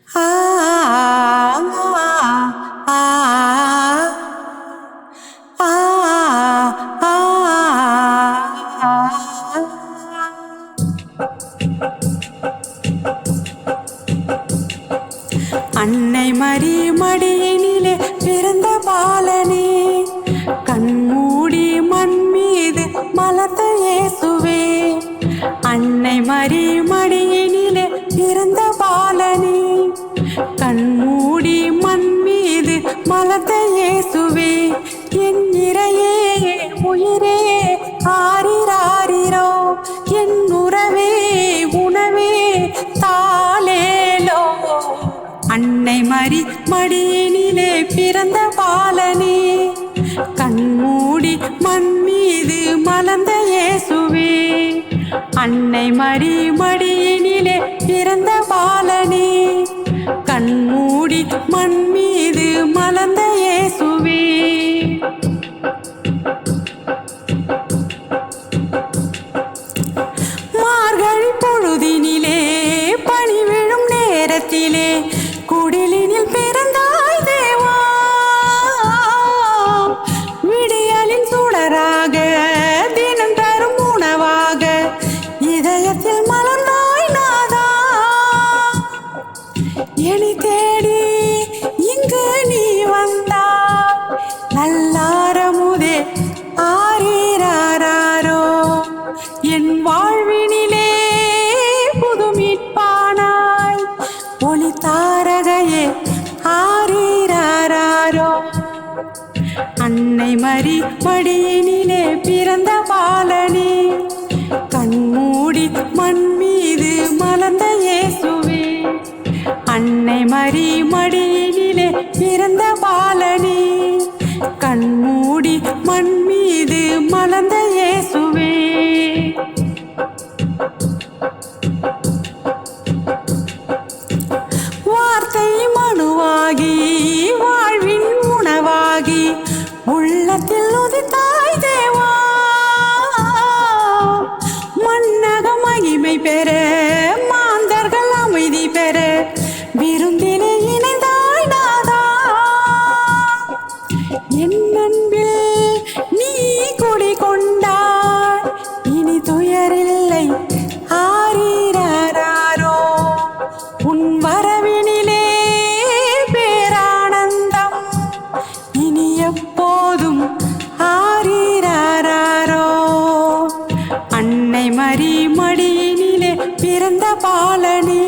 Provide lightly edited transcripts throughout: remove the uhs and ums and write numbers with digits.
ஆ ஆ ஆ அன்னை மரி மடியினிலே பிறந்த பாலனே, கண்மூடி மண் மீது மலர்ந்த இயேசுவே. அன்னை மரி மடியினிலே பிறந்த பாலனே, கண்மூடி மண் மீது மலர்ந்த இயேசுவே. என் இறையே உயிரே ஆரிராரிரோ, என் உறவே உணவே தாலேலோ. அன்னை மரி மடியினிலே பிறந்த பாலனே, கண்மூடி மண் மீது மலர்ந்த இயேசுவே. அன்னை மரி மடியினிலே பிறந்த பாலனே, கண்மூடி மண் மீது மலர்ந்த இயேசுவே. மார்கழி பொழுதினிலே பனி விழும் நேரத்திலே குடிலினில் பிறந்தாய் தேவா. விடியலின் சுடராக தினம் தரும் உணவாக இதயத்தில் மலர்ந்தாய் நாதா. என்னை தேடி இங்கு நீ வந்தாய், நல்லாரமுதே ஆரீராரோ. என் வாழ்வினிலே புதுமீட்பானாய், ஒளி தாரகையே ஆரீராரோ. அன்னை மரி மடியினிலே பிறந்த பாலனே, கண்மூடி மண் மீது மலர்ந்த இயேசுவே. அன்னை மரி மடியினிலே பிறந்த பாலனே, கண்மூடி மண் மீது மலர்ந்த இயேசுவே. வார்த்தை மனுவாகி வாழ்வின் உணவாகி உள்ளத்தில் உதித்தாய் தேவா. மன்னக மகிமை பெற மாந்தர்கள் அமைதி பெற விருந்திலே இணைந்தாய் நாதா. என் அன்பில் நீ குடிகொண்டாய், இனி துயரில்லை ஆரீராரோ. உன் வரவினிலே பேரானந்தம், இனி எப்போதும் ஆரீராரோ. அன்னை மரி மடியினிலே பிறந்த பாலனே,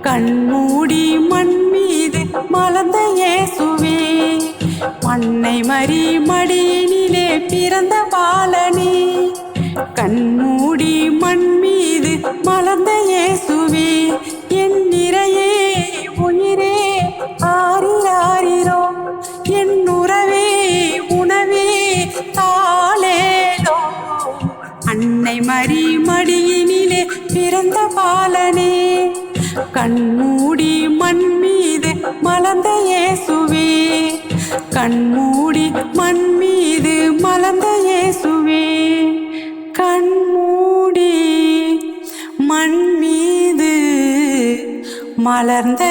கண்மூடி மண் மீது மலர்ந்த இயேசுவே. அன்னை மரி மடியினிலே பிறந்த பாலனே, கண்மூடி மண் மீது மலர்ந்த இயேசுவே. என் இறையே உயிரே ஆரிராரிரோ, என் உறவே உணவே தாலேலோ. அன்னை மரி மடியினிலே பிறந்த பாலனே, கண்மூடி மண் மீது மலர்ந்த இயேசுவே. கண்மூடி மண் மீது மலர்ந்த இயேசுவே. கண்மூடி மண் மீது மலர்ந்த